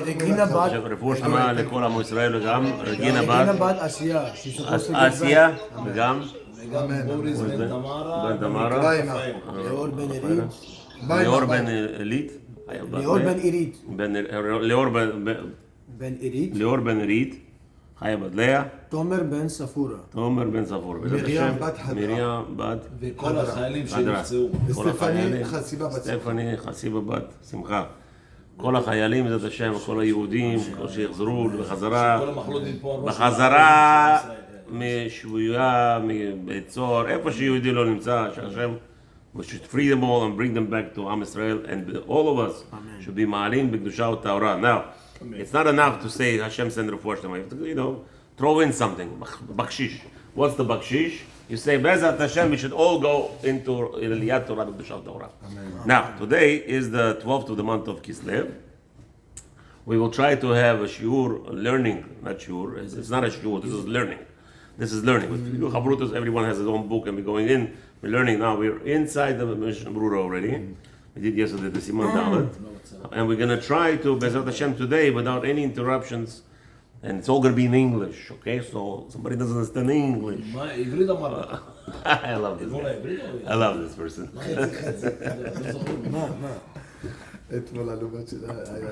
Regina Bat. רפואה שלמה לכל עם ישראל וגם רגינה Regina בת. Bat Asiya. She's supposed to get אסיה back. וגם בוריס בן תמרה. בן תמרה. ליאור בן עירית. ליאור בן עילית. ליאור בן עירית. ליאור בן עילית. חיה בת לאה. תומר בן ספורה. תומר בן ספורה. מרים בת הדרה. מרים בת. וכל החיילים שנפצעו. סטפני חסיבה בת שמחה. כל החיילים, בעזרת השם, כל היהודים, שיחזרו בחזרה משבויה, מבית-סוהר, איפה שיהודי לא נמצא, שהשם we should free them all and bring them back to עם ישראל, and all of us should be מעלים בקדושה וטהרה. Now, it's not enough to say Hashem send רפואה שלמה. You have to, throw in something. Bakshish. What's the bakshish? You say, Bezat Hashem, we should all go into Iliyat Torah b'Kdusha Torah. Now, today is the 12th of the month of Kislev. We will try to have a shiur, learning, not shiur. It's not a shiur, this is learning. This is learning. With Chavrutas, everyone has his own book, and we're going in, we're learning now. We're inside the Mishnah Berurah already. We did yesterday the Siman Dalet. And we're going to try to, Bezat Hashem, today, without any interruptions, and it's all going to be in English, okay? So somebody doesn't understand English. I love this guy. I love this person.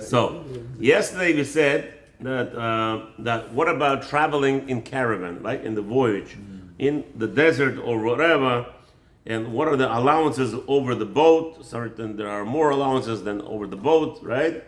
So, yesterday we said that what about traveling in caravan, like in the voyage, in the desert or whatever, and what are the allowances over the boat? Certain, there are more allowances than over the boat, right?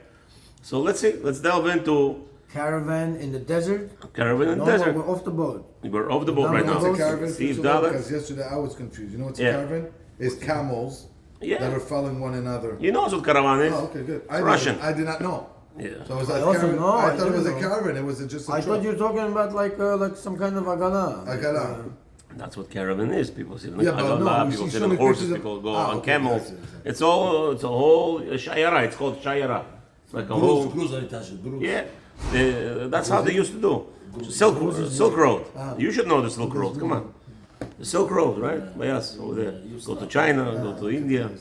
So let's delve into Caravan in the desert? Caravan in the desert. We're off the boat. We're off the boat right now. What's a caravan? Steve Because yesterday I was confused. You know what's a caravan? It's camels that are following one another. You know what caravan is? Oh, okay, good. Russian. I did not know. Yeah. So I was like, caravan. I thought it was a caravan. It was just a I thought you were talking about like some kind of agala. Agala. That's what caravan is. People sit on people sit on horses, people go on camels. It's a whole shayara. It's called shayara. It's like a whole. Yeah. That's how they used to do. Silk Road. You should know the Silk Road. Come on. The Silk Road, right? Yes, over there. Go to China, go to India.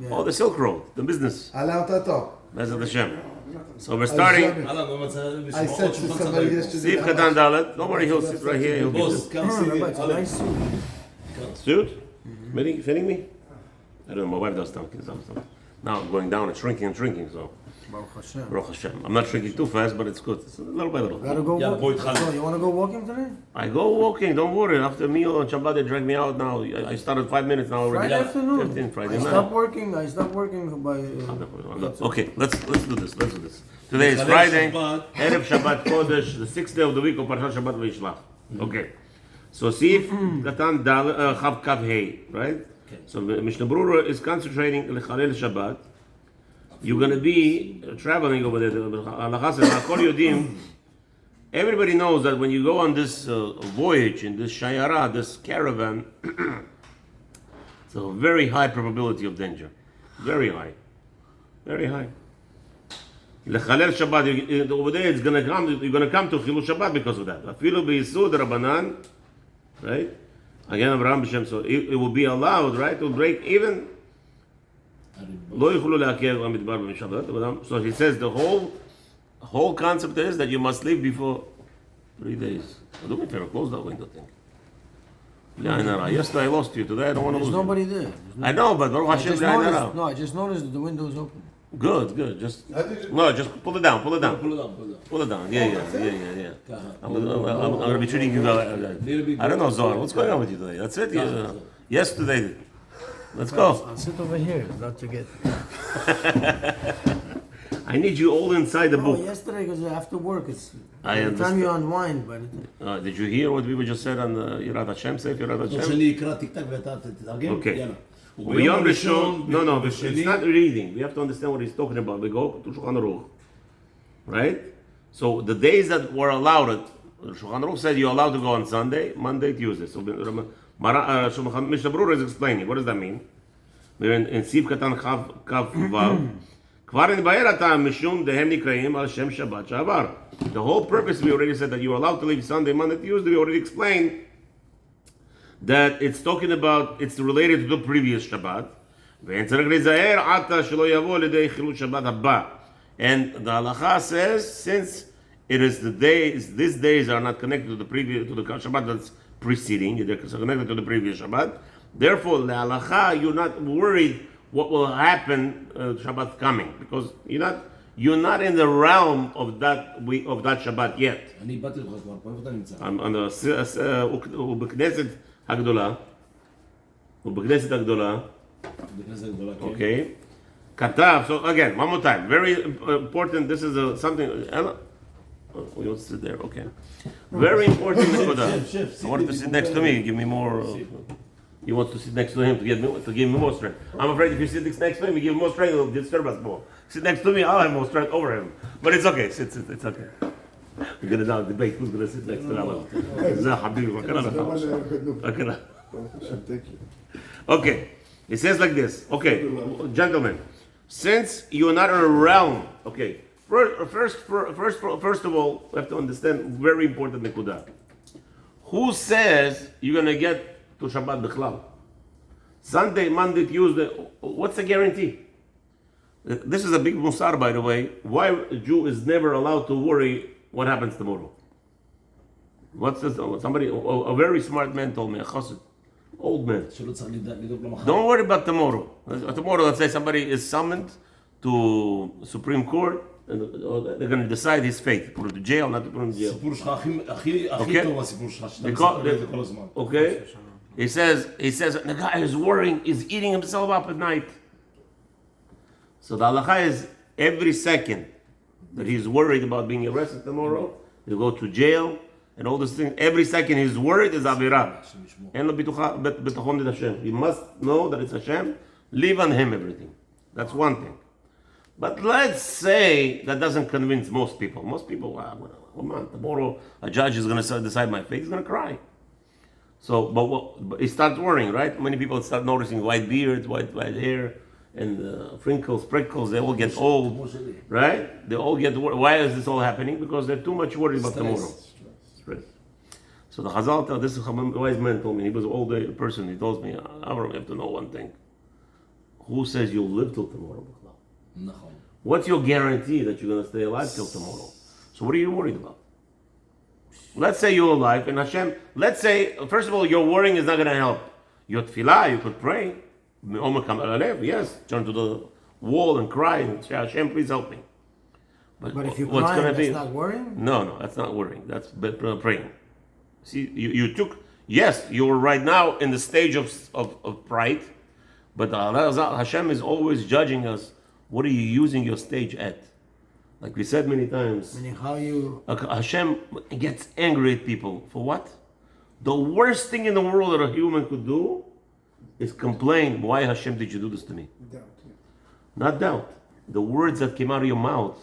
Oh, the Silk Road, the business. Bezat Hashem. So we're starting. I said to somebody yesterday. Steve Katan Dalet. Don't worry, he'll sit right here. He'll give It's a nice suit. Suit? Fitting me? I don't know, my wife does something. Now I'm going down and shrinking, so. Baruch Hashem. I'm not shrinking too fast, but it's good. It's little by little. Gotta go walking. So you want to go walking today? I go walking, don't worry. After meal on Shabbat, they drag me out now. I started 5 minutes now already. Friday afternoon. 15 Friday I night. stopped working by... Okay, let's do this. Today is Friday, Erev Shabbat Kodesh, the 6th day of the week of Parashat Shabbat Vayishlach. Okay. So Sif Katan Chav Kav Hei, right? So Mishnah Berurah is concentrating on Lechalel Shabbat. You're going to be traveling over there. Everybody knows that when you go on this voyage, in this shayara, this caravan, it's a very high probability of danger. Very high. Very high. Lechalel Shabbat, over there you're going to come to Chilul Shabbat because of that. Afilu b'yisud Rabbanan, right? Again, Abraham B'Shem, so it will be allowed, right, to break even. So he says the whole concept is that you must leave before 3 days. Do me a favor, close that window thing. Yesterday I lost you, today I don't want to lose you. There's nobody there. I know, but Baruch Hashem, I just noticed that the window is open. Good. Just pull it down. Yeah. I'm going to be treating you I don't know, Zohar, what's going on with you today? That's it. Yesterday. Let's go. I'll sit over here, not to get... I need you all inside the book. Yesterday, because after work, it's... By the time you unwind, but... did you hear what we just said on the Yirat Hashem? Say Yirat Hashem? Okay. Beyond Rishon, no, it's not reading. We have to understand what he's talking about. We go to Shulchan Aruch. Right? So the days that were allowed, Shulchan Aruch said you're allowed to go on Sunday, Monday, Tuesday. So Mishnah Berurah is explaining. What does that mean? We're in Siv Katan Kav Vav. The whole purpose, we already said that you are allowed to leave Sunday, Monday, Tuesday. We already explained that it's talking about, it's related to the previous Shabbat. And the halacha says, since it is the days, these days are not connected to the Shabbat that's preceding, they're connected to the previous Shabbat. Therefore, the halacha, you're not worried what will happen Shabbat coming, because you're not in the realm of that Shabbat yet. I'm on the Ubekneset Hagdolah. Okay. Katav. So again, one more time. Very important. This is something. Ella? Oh, you want to sit there? Okay. Very important. I want to sit next to me. Give me more. You want to sit next to him to give me more strength. I'm afraid if you sit next to him, you give him more strength, it'll disturb us more. Sit next to me, I'll have more strength over him. But it's okay. Sit. It's okay. We're gonna now debate who's gonna sit next to Allah. Thank you. Okay. It says like this. Okay, gentlemen, since you're not in a realm, okay. First of all, we have to understand very important nekuda. Who says you're gonna get to Shabbat B'chlal? Sunday, Monday, Tuesday. What's the guarantee? This is a big musar, by the way. Why a Jew is never allowed to worry what happens tomorrow? What's this? Somebody, a very smart man told me, a chassid, old man. Don't worry about tomorrow. Tomorrow, let's say somebody is summoned to Supreme Court, and they're going to decide his fate. Put him to jail, not to put him to jail. Okay. He says the guy is worrying, is eating himself up at night. So the halacha is every second that he's worried about being arrested tomorrow, he'll go to jail, and all these things. Every second he's worried is avirah. He must know that it's Hashem. Leave on him everything. That's one thing. But let's say that doesn't convince most people. Most people, tomorrow a judge is going to decide my fate. He's going to cry. So, but he starts worrying, right? Many people start noticing white beards, white hair, and wrinkles, prickles. They all get old, right? They all get worried. Why is this all happening? Because they're too much worried about tomorrow. Stress. So the Chazal, this is a wise man told me. He was an old person. He tells me, Avram, you have to know one thing. Who says you'll live till tomorrow? No. What's your guarantee that you're going to stay alive till tomorrow? So what are you worried about? Let's say you're alive, and Hashem, let's say, first of all, your worrying is not going to help. Your tefillah, you could pray. Yes, turn to the wall and cry and say, Hashem, please help me. But if you're crying, that's not worrying? No, that's not worrying. That's praying. See, you took, yes, you're right now in the stage of pride, but Hashem is always judging us. What are you using your stage at? Like we said many times. Meaning how you... Hashem gets angry at people. For what? The worst thing in the world that a human could do is complain, why Hashem did you do this to me? Doubt, yeah. Not doubt. The words that came out of your mouth.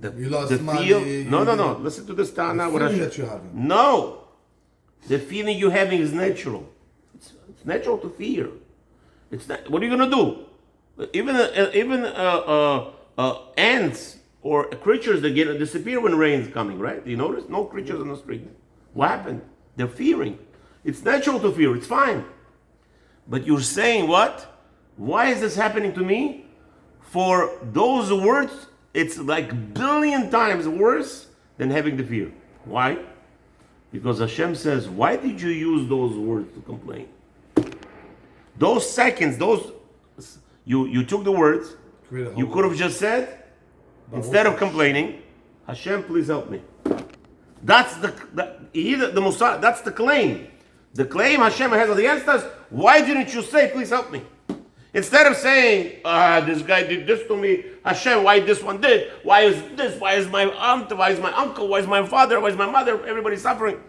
You lost money. No. Listen to this Tana. The feeling that you're having. No. The feeling you're having is natural. It's natural to fear. It's not, what are you going to do? Even ants or creatures that disappear when rain is coming, right? You notice? No creatures on the street. What happened? They're fearing. It's natural to fear. It's fine. But you're saying what? Why is this happening to me? For those words, it's like billion times worse than having the fear. Why? Because Hashem says, why did you use those words to complain? Those seconds, you took the words, you could have just said, instead of complaining, Hashem, please help me. That's the Musar, that's the claim. The claim Hashem has against us, why didn't you say, please help me? Instead of saying, this guy did this to me, Hashem, why this one did? Why is this? Why is my aunt? Why is my uncle? Why is my father? Why is my mother? Everybody's suffering.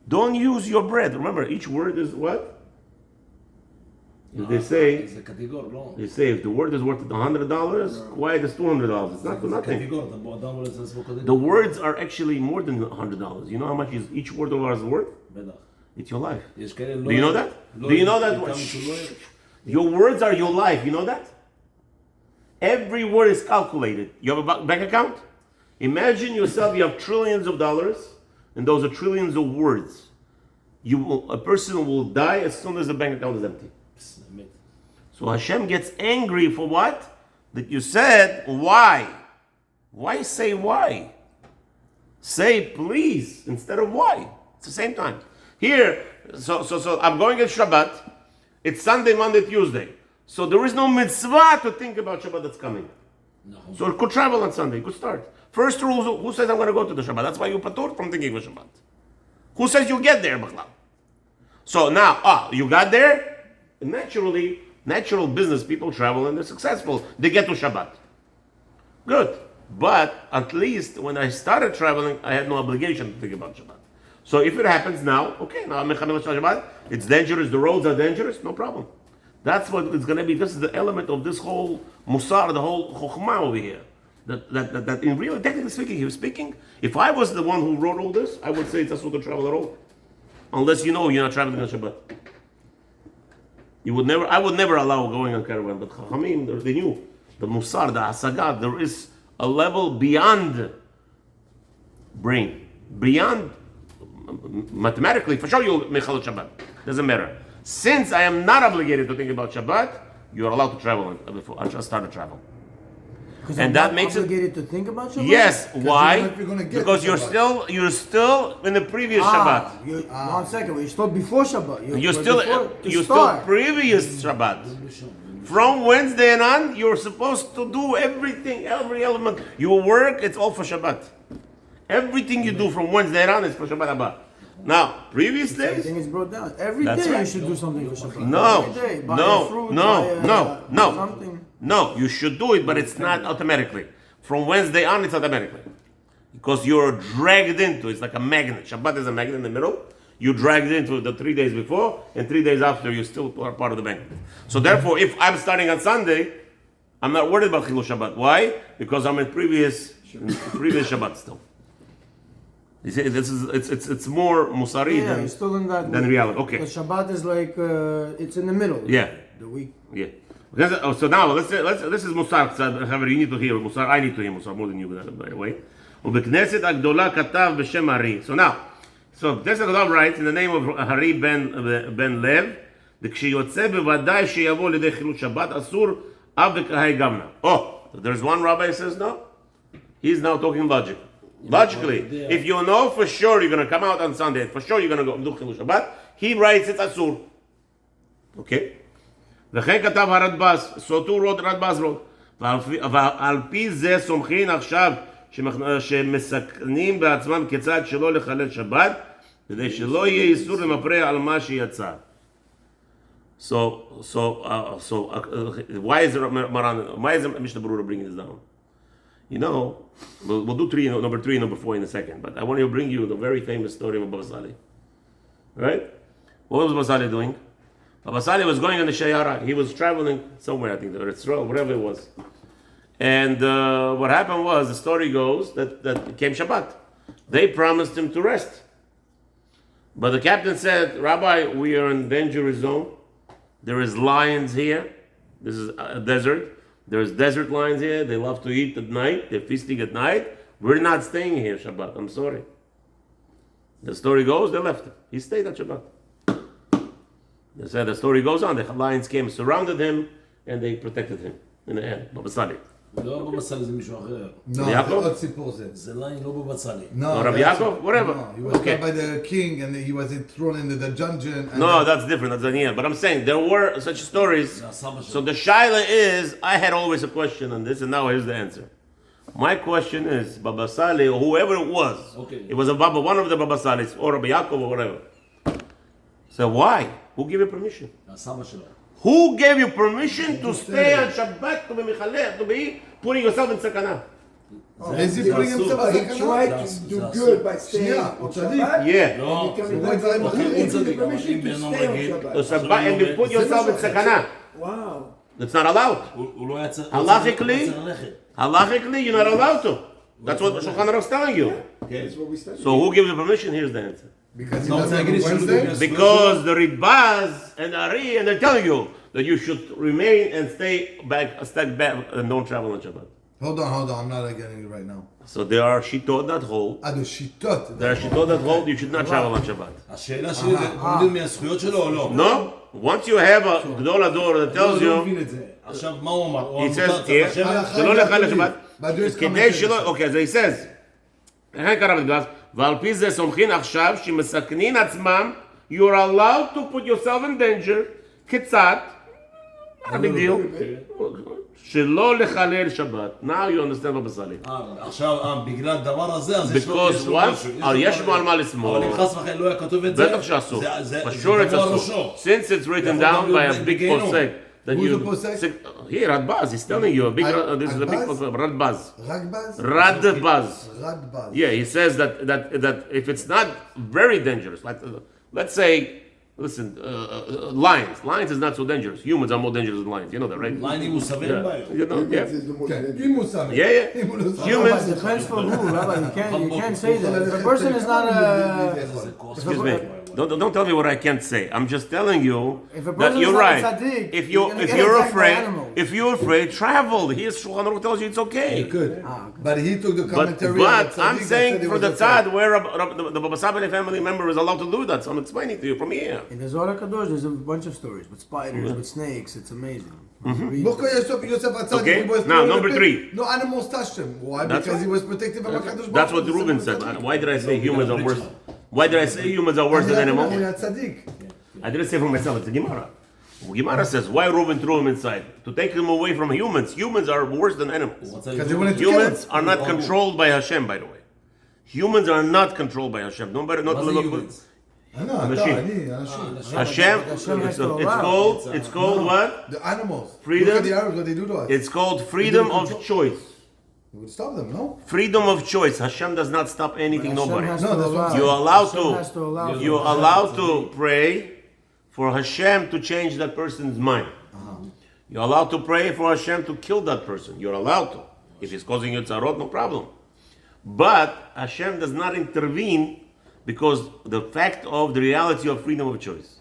Don't use your bread. Remember, each word is what? They say if the word is worth $100, why is $200? It's not for nothing. The words are actually more than $100. You know how much is each word of ours worth? It's your life. Do you know that? Do you know that? Your words are your life. You know that? Every word is calculated. You have a bank account? Imagine yourself, you have trillions of dollars, and those are trillions of words. A person will die as soon as the bank account is empty. So Hashem gets angry for what? that you said why. Why say why? Say please instead of why. It's the same time. Here, so I'm going at Shabbat. It's Sunday, Monday, Tuesday. So there is no mitzvah to think about Shabbat that's coming. No. So it could travel on Sunday. It could start. First rule, who says I'm going to go to the Shabbat? That's why you patur from thinking of Shabbat. Who says you get there, Bachlav? So now, you got there? Naturally, natural business people travel and they're successful. They get to Shabbat. Good. But at least when I started traveling, I had no obligation to think about Shabbat. So if it happens now, okay, now I'm Mechamel Shabbat, it's dangerous, the roads are dangerous, no problem. That's what it's going to be. This is the element of this whole Musar, the whole Chokhmah over here. That in really, technically speaking, he was speaking, if I was the one who wrote all this, I would say it's asur to travel at all. Unless you know you're not traveling on Shabbat. I would never allow going on caravan, but Chachamim, they knew, the Musar, the Hasagat, there is a level beyond brain, beyond mathematically, for sure you'll Mechalot Shabbat. Doesn't matter. Since I am not obligated to think about Shabbat, you are allowed to travel before I just started travel. And that makes obligated to think about Shabbat? Yes. Why? Because you're still in the previous Shabbat. 1 second. You're still before Shabbat. You're still previous Shabbat. From Wednesday and on, you're supposed to do everything, every element. Your work, it's all for Shabbat. Everything you do from Wednesday and on is for Shabbat Abba. Now, previous days, everything is brought down. Every day you should do something for Shabbat. No, you should do it, but it's not automatically. From Wednesday on, it's automatically. Because you're dragged into it. It's like a magnet. Shabbat is a magnet in the middle. You dragged into the 3 days before, and 3 days after, you still are part of the magnet. So therefore, if I'm starting on Sunday, I'm not worried about Chilul Shabbat. Why? Because I'm in previous Shabbat still. You see, it's more musari than reality. Okay. The Shabbat is like it's in the middle. Yeah. The week. Yeah. So now this is musar. However, you need to hear musar. I need to hear musar more than you, by the way. ובכנסת הגדולה כתב בשם הרי. So now, Knesset Agdola writes in the name of Hari ben Lev, כשיוצא בוודאי שיבוא לידי חילול שבת אסור אב וקהי גמנה. Oh, there's one rabbi who says no. He's now talking logic. Logically, if you know for sure you're going to come out on Sunday, for sure you're going to go do Chilul Shabbat, he writes it's asur. Okay? וכן כתב הרדב"ז, so too wrote רדב"ז wrote, ועל פי זה סומכים עכשיו שמסכנים בעצמם כיצד שלא לחלל שבת, כדי שלא יהיה איסור למפרע על מה שיצא. So why is Mishnah Berurah bringing this down? You know, we'll do number 3 and number 4 in a second, but I want to bring you the very famous story of Baba Sali. Right? What was Baba Sali doing? Baba Sali was going on the Shayara. He was traveling somewhere, I think, or Israel, whatever it was. And what happened was, the story goes, that came Shabbat. They promised him to rest. But the captain said, Rabbi, we are in dangerous zone. There is lions here. This is a desert. There's desert lions here. They love to eat at night. They're feasting at night. We're not staying here Shabbat. I'm sorry. The story goes, they left him. He stayed at Shabbat. They said the story goes on. The lions came, surrounded him, and they protected him in the end. Baba Sali. לא בבא סאלי, זה מישהו אחר. No, זה עוד סיפור זה. זה ליין לא בבא סאלי. No, Rabbi Yaakov? Whatever. No, he was killed by the king and he was thrown into the dungeon. No, that's different. That's Daniel. But I'm saying there were such stories. So the shaila is, I had always a question on this, and now here's the answer. My question is, Baba Sali, or whoever it was, it was one of the Baba Salis, or Rabbi Yaakov, or whatever. So why? Who gave you permission? Who gave you permission to stay on Shabbat, to be Michaleh, to be putting yourself in sakana? Is he putting himself in He tried to do good by staying on Shabbat. Yeah. And you put yourself in sakana. Wow. That's not allowed. Halachically, you're not allowed to. That's what Shulchan Aruch is telling you. So who gives you permission? Here's the answer. Because he doesn't do Wednesday? Because the Ritbaz and Ari, and they're telling you that you should remain and stay back and don't travel on Shabbat. Hold on, I'm not getting it right now. So there are shitot that hold. The shitot. There are shitot that hold you should not travel on Shabbat. השאלה שלי, זה עומדים מהזכויות שלו או לא? No. Once you have a Gdol Ador that tells you, עכשיו, מה הוא אמר? He says here, שלא לחלל שבת, כדי שלא, אוקיי, אז he says, איך קרא בגלל, ועל פי זה סומכין עכשיו שמסכנים עצמם, you're allowed to put yourself in danger, כיצד, a big deal, שלא לחלל שבת. Now you understand what בסלי. עכשיו, בגלל הדבר הזה, אז יש לו משהו. יש לו על מה לסמוך. אבל אם חס וחלילה לא היה כתוב את זה, בטח שאסור. זה sure it's דבר אסור. ראשו. Since it's written down by a big posek. Who's the posek? Here, Radbaz, he's telling you, this is a big posek, Radbaz. Radbaz. Yeah, he says that if it's not very dangerous, like let's say, listen, lions is not so dangerous. Humans are more dangerous than lions. You know that, right? ליין הוא סביר בעיה. You know, yeah. אם הוא שם. Yeah. But Humans. it depends for who, Rabbi. You can't say that. If a person is not a... Excuse me. Don't tell me what I can't say. I'm just telling you If a that person you're is not right. a tzaddik, If you're gonna get you're attacked by afraid, animals. if you're afraid, travel. Here's Shulchan Aruch tells you it's okay. Good. But he took the But commentary. on the I'm tzaddik saying that said for it the was okay. tzad where the Baba Sabbath family member is allowed to do that. So I'm explaining to you from here. In the Zohar Kadosh, there's a bunch of stories with spiders, with snakes. It's amazing. Read Look at Yosef Atzadik, Okay, he was now, thrown in number the pit. 3. No animals touched him. Why? That's Because right. he was protected by HaKadosh Baruch That's Hu. what Reuben said. Why did I say humans are worse? Why did I say humans are worse than animals? Tzaddik. I didn't say for myself. It's a Gemara. Gemara says why Reuben threw him inside to take him away from humans. Humans are worse than animals. Because they wanted to kill Humans him. are not controlled by Hashem, by the way. Humans are not controlled by Hashem. Nobody, not מה זה humans? Machine. Hashem. It's called what? The animals. Freedom. Look at the Arabs, what they do to us. It's called freedom of choice. We would stop them, no? Freedom of choice. Hashem does not stop anything. Nobody. No, that's what I'm You're allowed Hashem has to to. allow You're allowed to pray for Hashem to change that person's mind. You're allowed to pray for Hashem to kill that person. You're allowed to. If he's causing you tzarot, no problem. But Hashem does not intervene because the fact of the reality of freedom of choice.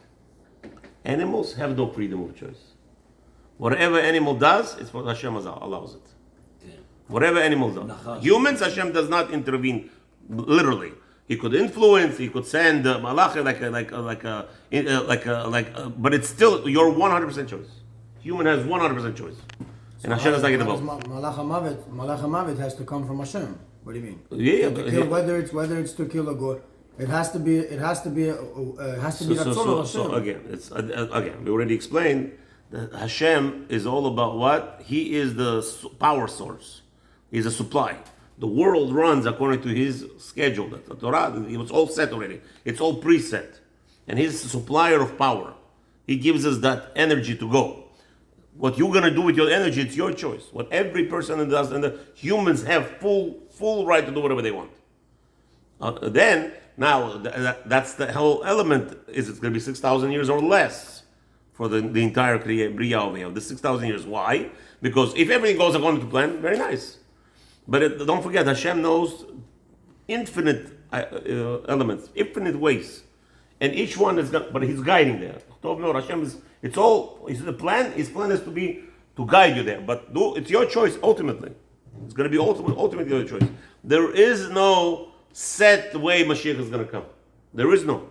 Animals have no freedom of choice. Whatever animal does, it's what Hashem allows it. Whatever animal does. Humans, Hashem does not intervene literally. He could influence. He could send malach but it's still your 100% choice. Human has 100% choice, and Hashem does not get involved. Malach HaMavet has to come from Hashem. What do you mean? Yeah, To kill, whether it's to kill a goy, it has to be Ratzon of Hashem. So again, we already explained that Hashem is all about what? He is the power source. He's a supply. The world runs according to His schedule. That the Torah, it was all set already. It's all preset, and He's the supplier of power. He gives us that energy to go. What you're gonna do with your energy, it's your choice. What every person does, and the humans have full right to do whatever they want. That's the whole element. Is it's gonna be 6,000 years or less for the entire Bria over here? The 6,000 years. Why? Because if everything goes according to plan, very nice. But don't forget, Hashem knows infinite elements, infinite ways, and each one is. But He's guiding there. Hashem is. It's all. The plan. His plan is to guide you there. But it's your choice ultimately. It's going to be ultimately your choice. There is no set way Mashiach is going to come. There is no.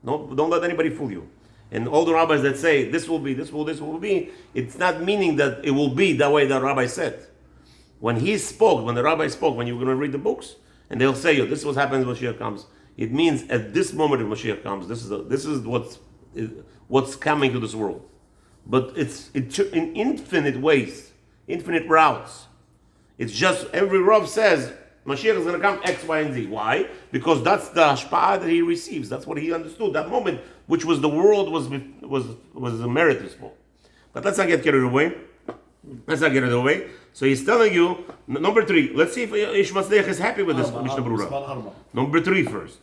Don't let anybody fool you. And all the rabbis that say this will be, this will be, it's not meaning that it will be that way that rabbi said. When the rabbi spoke, when you're going to read the books, and they'll say, this is what happens when Mashiach comes. It means at this moment if Mashiach comes, this is what's coming to this world. But it's in infinite ways, infinite routes. It's just every Rav says Mashiach is going to come X, Y, and Z. Why? Because that's the hashpa'ah that he receives. That's what he understood. That moment, which was the world was emeritus for. But let's not get carried away. So he's telling you, number 3. Let's see if Ish Mazliach is happy with this Mishnah Berurah. Number 3 first.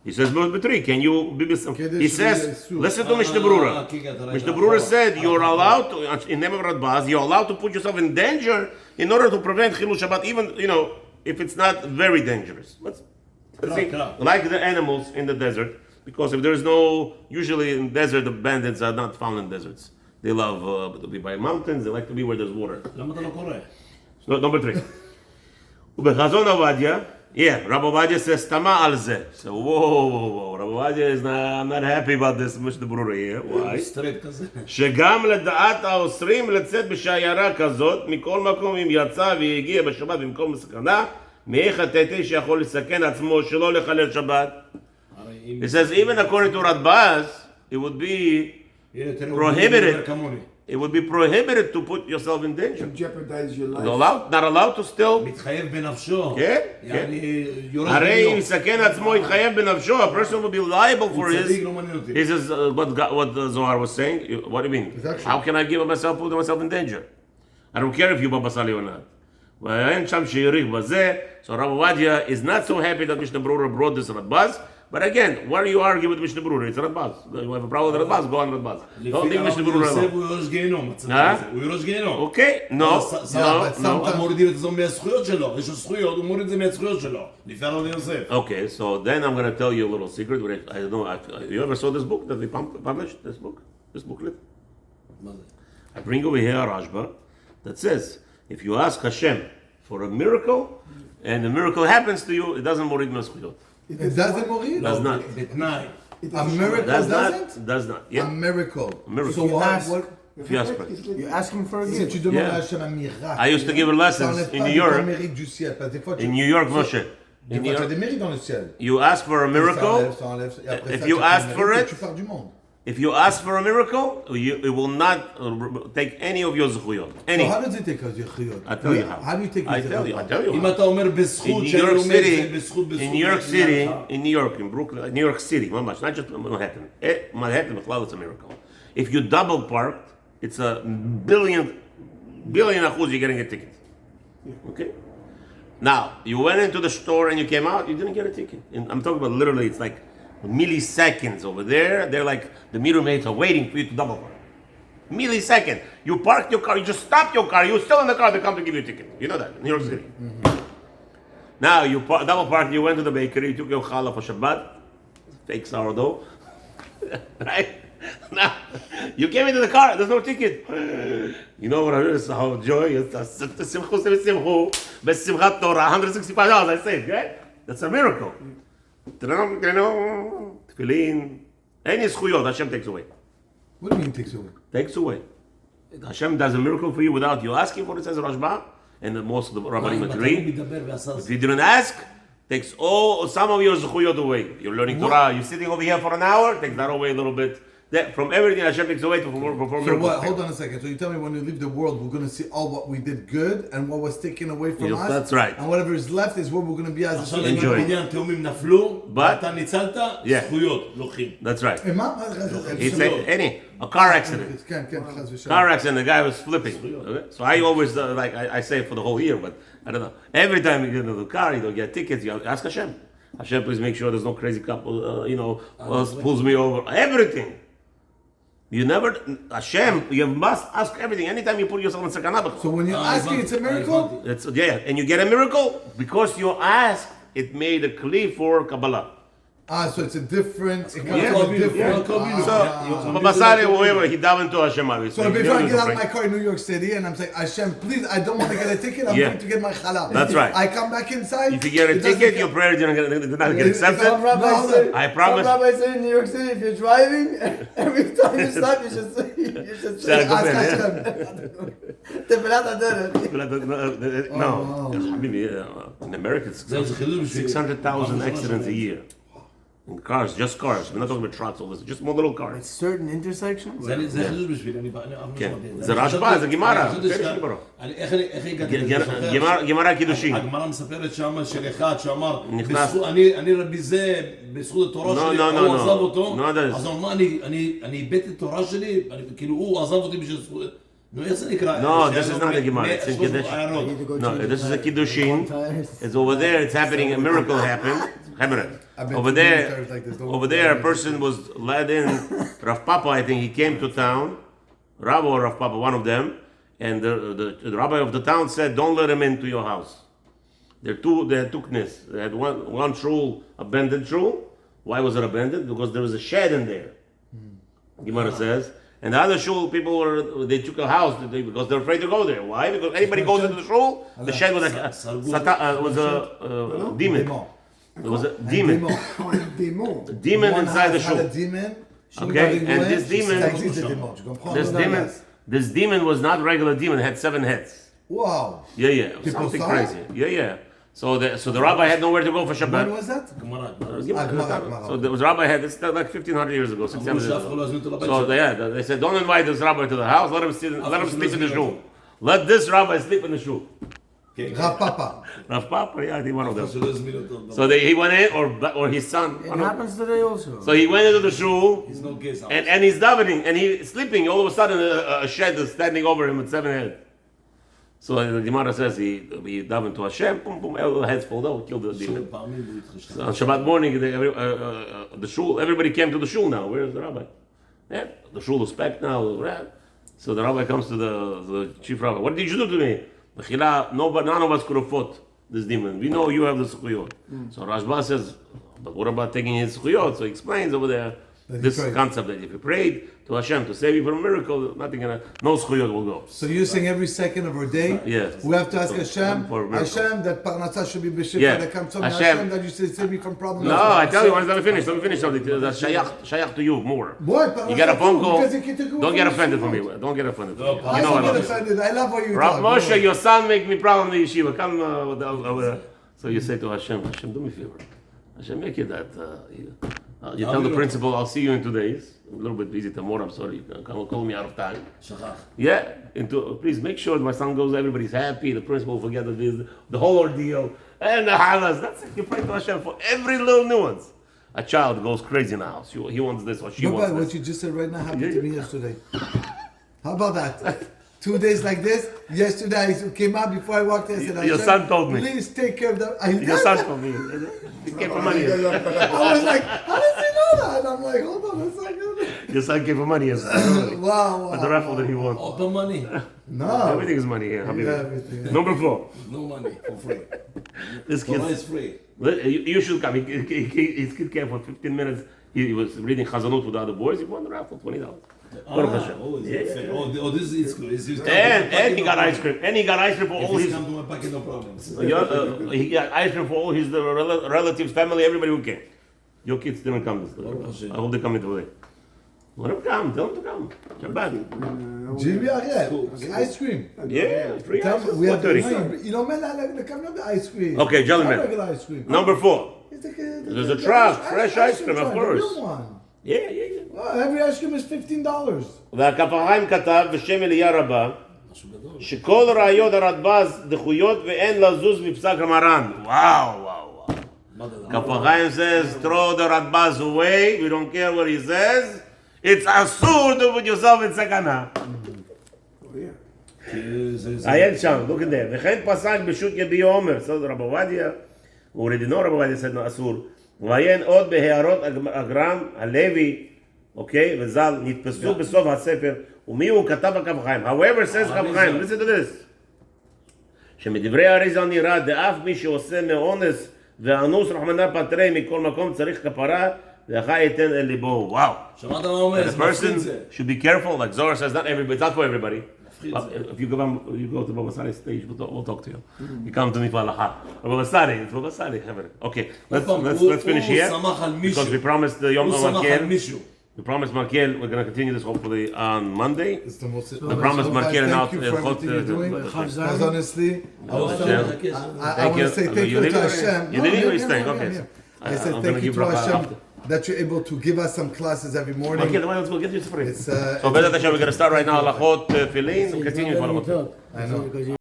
He says, number 3, can you be He says, listen to Mishnah Berurah. Mishnah Berurah said, you're allowed to, in name of Radbaz, you're allowed to put yourself in danger in order to prevent Chilul Shabbat, even, if it's not very dangerous. Let's see, like the animals in the desert, because if there's usually in desert, the bandits are not found in deserts. They love to be by mountains, they like to be where there's water. So, number 3. ובחזון עובדיה, Yeah, Rabbi Ovadia says Tama al zeh. So whoa. Rabbi Ovadia is I'm not happy about this Mishnah Berurah here. Why? סטרייט כזה. שגם לדעת האוסרים לצאת בשיירה כזאת, מכל מקום אם יצא והגיע בשבת במקום סכנה, מאיך הטטי שיכול לסכן עצמו שלא לחלל שבת. It says even according to Radbaz, it would be prohibited to put yourself in danger. Jeopardize your life. Not allowed to still. מתחייב בנפשו. כן, כן. הרי אם יסכן עצמו יתחייב בנפשו, a person will be liable for his. This is what Zohar was saying. What do you mean? How can I put myself in danger? I don't care if you Baba Sali or not. ואין שם שיריך בזה. So Rabbi Ovadia is not so happy that Mishnah Berurah brought this Radbaz. But again, why do you argue with Mishnah Berurah? It's Radbaz. You have a problem with Radbaz, go on Radbaz. Don't leave Mishnah Berurah alone. הוא יורש גיהנום. הוא יורש גיהנום. Okay, no. מורידים את זה מהזכויות שלו. יש לו זכויות, הוא מוריד את זה מהזכויות שלו. לפי הרב יוסף. Okay, so then I'm going to tell you a little secret. I don't know, you ever saw this book that they published? This booklet? I bring over here a Rashba that says, if you ask Hashem for a miracle, and the miracle happens to you, it doesn't morid mazchuyot. It doesn't morid? Does not. בתנאי. A miracle doesn't? Does not. Yeah. A miracle. A miracle. So what? If you ask for it. You're asking for a Si gift. tu demandes Yeah. à Hashem un miracle. I used to give lessons in New York. Mérite du ciel, parce que des fois, In New York, Moshe. Des fois, tu as des mérites dans le ciel. You ask for a miracle. Ça enlève, et après If ça, you tu ask mérites for et it, tu pars du monde. If you ask for a miracle, it will not take any of your zechuyot. Any. So how does it take us your chiyot? I tell you how. How do you take I your tell you. אם How. אתה אומר In בזכות New שאני York אומר City, זה בזכות in New York City, in New York, in Brooklyn, New York City, ממש, not just Manhattan. Manhattan, it's a miracle. If you double parked, it's a billion achuz you're getting a ticket. Okay? Now, you went into the store and you came out, you didn't get a ticket. And I'm talking about literally, it's like milliseconds over there. They're like, the meter maids are waiting for you to double park. Millisecond. You parked your car, you just stopped your car, you're still in the car, they come to give you a ticket. You know that, in New York City. Mm-hmm. Now, you double parked, you went to the bakery, you took your challah for Shabbat, fake sourdough, right? Now, you came into the car, there's no ticket. You know what I heard? How joyous. $165 I saved, right? That's a miracle. Tefillin, any zchuyot, Hashem takes away. What do you mean takes away? Takes away. Hashem does a miracle for you without you asking for it, says Rashba, and most of the Rabbanim agree. If you didn't ask, takes some of your zechuyot away. You're learning Torah, you're sitting over here for an hour, takes that away a little bit. That, from everything Hashem takes away to perform So miracles. what? Hold on a second. So you tell me when we leave the world, we're going to see all what we did good and what was taken away from us. That's right. And whatever is left is what we're going to be as a עכשיו Enjoy. בניין תאומים נפלו, ואתה ניצלת, Yeah. זכויות לוקחים. That's right. It's A car accident. Car Car accident, the guy was flipping. Okay? So I always, I say it for the whole year, but I don't know. Every time you get into the car, you don't get tickets, you ask Hashem. Hashem, please make sure there's no crazy couple, pulls me over. Everything. You never, Hashem, you must ask everything. Anytime you put yourself in sakana. So when you're asking, it's a miracle? And you get a miracle because you ask, it made a kli for Kabbalah. So it's a different. It comes Yeah. from a different. So, Babasari, whoever, he davened to Hashem. So before I get out of my car in New York City and I'm saying, Hashem, please, I don't want to get a ticket. I'm going to get my halal. That's right. I come back inside. If you get a ticket, your prayer did not get accepted. Some rabbis say, I promise. Some rabbis say in New York City, if you're driving, every time you stop, you should say, Go ask ahead, Hashem. Tefillat HaDerech. No. In America, it's 600,000 accidents a year. In cars, just cars. We're not talking about trucks, all this. Just more little cars. Certain intersections? זה חידוש בשבילי, אני כן. זה רשב"א, זה גמרא. איך הגעתי לזה? גמרא קידושין. הגמרא מספרת שם של אחד שאמר, נכנס. אני רבי זה, בזכות התורה שלי, הוא עזב אותו, אז הוא אמר, אני איבדתי את התורה שלי, כאילו הוא עזב אותי בשביל זכות. No, this is not a Gemara. It's in Kiddushin. No, this is a Kiddushin. It's over there. It's happening. A miracle happened. Over there, a person was led in. Rav Papa, I think he came to town. Rabbi or Rav Papa, one of them, and the rabbi of the town said, "Don't let him into your house." They had two knes. They had one shul, abandoned shul. Why was it abandoned? Because there was a shed in there. Gemara says. And the other shul, they took a house because they're afraid to go there. Why? Because anybody goes into the shul, the shed was a demon. It was a demon. A demon inside the shul. Okay, and this demon was not regular demon. It had 7 heads. Wow. Yeah. Something crazy. Yeah. So the rabbi had nowhere to go for Shabbat. When was that? So the rabbi had, it's like 1500 years ago, 600 years ago. So they said, don't invite this rabbi to the house, let him sleep in the shul. Let this rabbi sleep in the shul. Rav Papa, yeah, I think one of them. So he went in, or his son. It happens today also. So he went into the shul, and he's davening, and he's sleeping. All of a sudden, a shed is standing over him with 7 heads. So the Gemara says he davened to Hashem, boom, all the heads fall down, killed the demon. So on Shabbat morning, the shul, everybody came to the shul now. Where's the rabbi? Yeah, the shul is packed now. So the rabbi comes to the chief rabbi. What did you do to me? None of us could have fought this demon. We know you have the zechuyot. So Rashba says, but what about taking his zechuyot? So he explains over there this concept that if you prayed to Hashem to save you from a miracle, no zechuyot will go. So you're saying every second of our day, we have to ask Hashem that Parnassah should be b'shifra, that comes from Hashem, that you should save me from problems. No, I tell you, let me finish something. That's shayach to you more. You get a phone call. Don't get offended for me. Don't get offended. I don't get offended. I love what you talk. Moshe, your son make me proud in the yeshiva. Come over there. So you say to Hashem, do me a favor. Hashem, make it that. You tell the principal, I'll see you in 2 days. I'm a little bit busy tomorrow, I'm sorry. You can call me out of time. Yeah, please make sure my son goes, everybody's happy, the principal will forget the whole ordeal, and the halas. That's it. You pray to Hashem for every little nuance. A child goes crazy in the house. He wants this or she wants this. What you just said right now happened to me yesterday. How about that? 2 days like this. Yesterday I came out before I walked in. I said, your son told me. Please take care of them. Your son told me. He came for money. I was like, how does he know that? And I'm like, hold on a second. Your son came for money yesterday. Wow. At the raffle that he won. All the money. No. Everything is money here. Everything. Number 4. No money for free. This kid is free. You should come. His kid came for 15 minutes. He was reading Chazanut with the other boys. He won the raffle, $20. This is and he got ice cream. And he got ice cream for all his. Come to my pocket, no problems. He got ice cream for all his relatives, family, everybody who came. Your kids didn't come this day. I hope they come in today. Let them come. Tell them to come. Shabbat. Jimmy, ice cream. Yeah, free ice cream. We have the ice cream. Okay, gentlemen. Regular ice cream. Number 4. There's a truck, fresh ice cream, of course. Yeah. Well, every ice cream is $15. והכפיים כתב בשם אליה רבה שכל ראיות הרדב"ז דחויות ואין לזוז מפסק המרן. Wow. כפיים says throw the radbaz away, we don't care what he says. It's אסור to put yourself in סכנה. עיין שם, look at that. וכן פסק בשו"ת יביע עומר, סוד רב עובדיה, ורדינו רב עובדיה said אסור. ועיין עוד בהערות אגרם הלוי, אוקיי, וז"ל נתפסו בסוף הספר, ומי הוא כתב בכף חיים. However says כף חיים, listen to this. שמדברי האריז"ל נראה דאף מי שעושה מאונס ואנוס רחמנא פטרי מכל מקום צריך כפרה ואחי ייתן אל ליבו. Wow. שמעת מה אומר? The person should be careful, like Zohar says, not everybody, it's not for everybody. If you go to Baba Sari's stage, we'll talk to you. You come to me for halacha. Baba Sari, it's Baba Sari. Okay, let's finish here because we promised the Yom Malkiel. We promised Malkiel we're going to continue this hopefully on Monday. We promised Malkiel now. Because honestly, I want to say thank you to Hashem. You didn't even think, okay. I said thank you to Hashem that you're able to give us some classes every morning. Okay, let's go get you free. So, Bezat Hashem, we're going to start right now. Halachot Filin, continue for Halachot. I know.